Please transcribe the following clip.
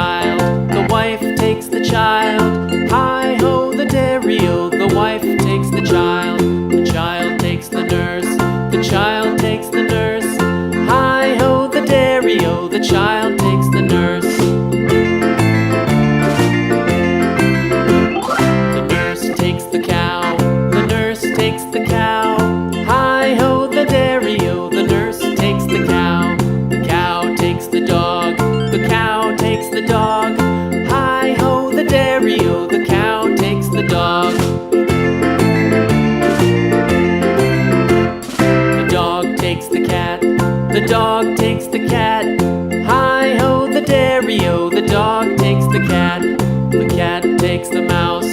child, the wife takes the child. Hi-ho, the dairy-o, the wife takes the child takes the nurse, the child takes the nurse. Hi-ho, the dairy-o, the child takes the nurse. The nurse takes the cow, the nurse takes the cow. Hi-ho, the dairy-o, the nurse takes the cow. The cow takes the dog, the cow takes the dog. Hi-ho, the dairy-o, the cow takes the dog. The dog takes the cat, the dog takes the cat. Hi-ho, the dairy-o, the dog takes the cat. The cat takes the mouse,